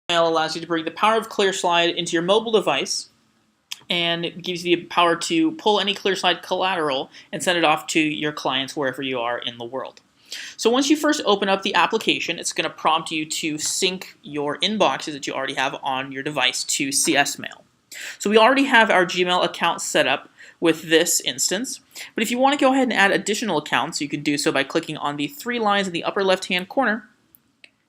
Email allows you to bring the power of ClearSlide into your mobile device, and it gives you the power to pull any ClearSlide collateral and send it off to your clients wherever you are in the world. So once you first open up the application, it's going to prompt you to sync your inboxes that you already have on your device to CS Mail. So we already have our Gmail account set up with this instance, but if you want to go ahead and add additional accounts, you can do so by clicking on the three lines in the upper left-hand corner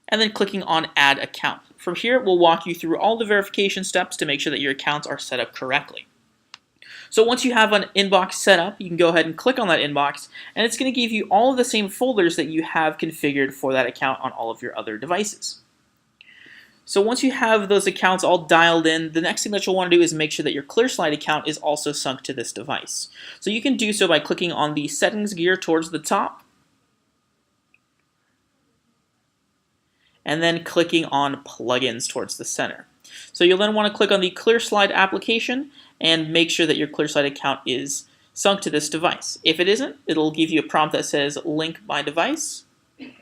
and then clicking on Add Account. From here, we'll walk you through all the verification steps to make sure that your accounts are set up correctly. So once you have an inbox set up, you can go ahead and click on that inbox, and it's going to give you all of the same folders that you have configured for that account on all of your other devices. So once you have those accounts all dialed in, the next thing that you'll want to do is make sure that your ClearSlide account is also synced to this device. So you can do so by clicking on the settings gear towards the top, and then clicking on plugins towards the center. So you'll then want to click on the ClearSlide application and make sure that your ClearSlide account is synced to this device. If it isn't, it'll give you a prompt that says link my device. Motherfucker.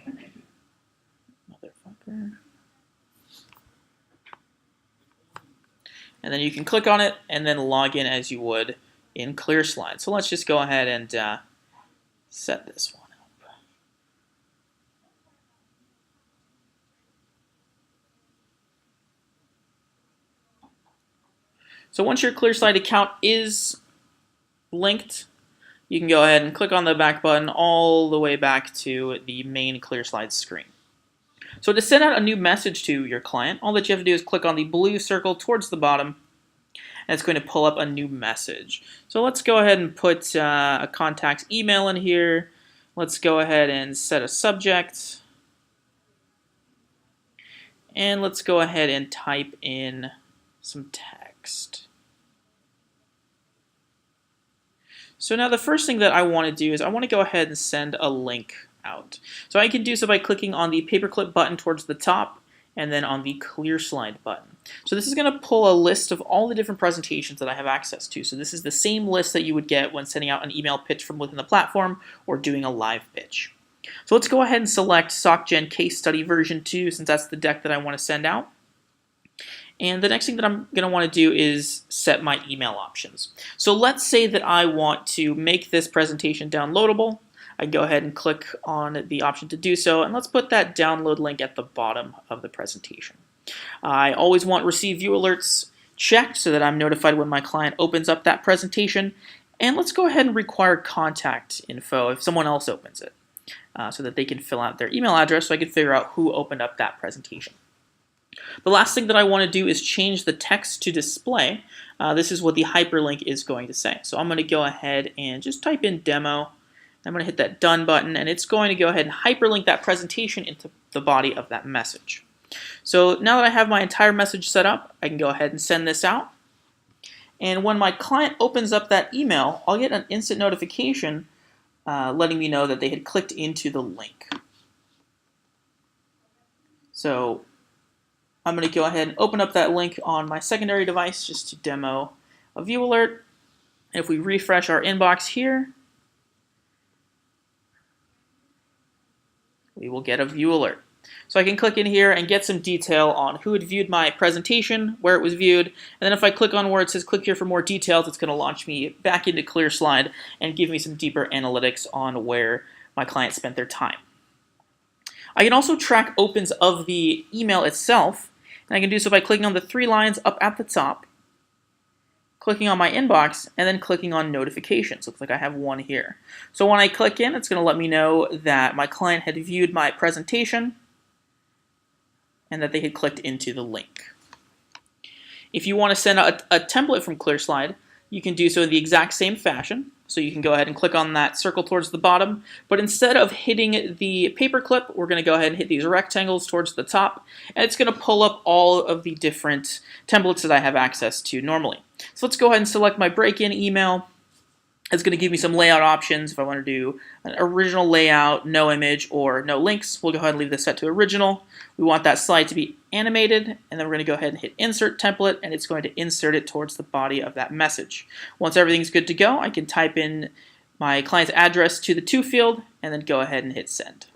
And then you can click on it and then log in as you would in ClearSlide. So let's just go ahead and set this one up. So once your ClearSlide account is linked, you can go ahead and click on the back button all the way back to the main ClearSlide screen. So to send out a new message to your client, all that you have to do is click on the blue circle towards the bottom, and it's going to pull up a new message. So let's go ahead and put a contact's email in here. Let's go ahead and set a subject. And let's go ahead and type in some text. So now the first thing that I want to do is I want to go ahead and send a link out. So I can do so by clicking on the paperclip button towards the top and then on the ClearSlide button. So this is going to pull a list of all the different presentations that I have access to. So this is the same list that you would get when sending out an email pitch from within the platform or doing a live pitch. So let's go ahead and select SocGen Case Study version 2 since that's the deck that I want to send out. And the next thing that I'm going to want to do is set my email options. So let's say that I want to make this presentation downloadable. I can go ahead and click on the option to do so, and let's put that download link at the bottom of the presentation. I always want receive view alerts checked so that I'm notified when my client opens up that presentation. And let's go ahead and require contact info if someone else opens it so that they can fill out their email address so I can figure out who opened up that presentation. The last thing that I want to do is change the text to display. This is what the hyperlink is going to say. So I'm going to go ahead and just type in demo. I'm going to hit that done button, and it's going to go ahead and hyperlink that presentation into the body of that message. So now that I have my entire message set up, I can go ahead and send this out. And when my client opens up that email, I'll get an instant notification letting me know that they had clicked into the link. So I'm going to go ahead and open up that link on my secondary device just to demo a view alert. And if we refresh our inbox here, we will get a view alert. So I can click in here and get some detail on who had viewed my presentation, where it was viewed, and then if I click on where it says click here for more details, it's going to launch me back into ClearSlide and give me some deeper analytics on where my client spent their time. I can also track opens of the email itself, and I can do so by clicking on the three lines up at the top, clicking on my inbox, and then clicking on notifications. Looks like I have one here. So when I click in, it's going to let me know that my client had viewed my presentation and that they had clicked into the link. If you want to send out a template from ClearSlide, you can do so in the exact same fashion. So you can go ahead and click on that circle towards the bottom, but instead of hitting the paperclip, we're going to go ahead and hit these rectangles towards the top, and it's going to pull up all of the different templates that I have access to normally. So let's go ahead and select my break-in email. It's going to give me some layout options. If I want to do an original layout, no image, or no links, we'll go ahead and leave this set to original. We want that slide to be animated, and then we're going to go ahead and hit Insert Template, and it's going to insert it towards the body of that message. Once everything's good to go, I can type in my client's address to the to field, and then go ahead and hit Send.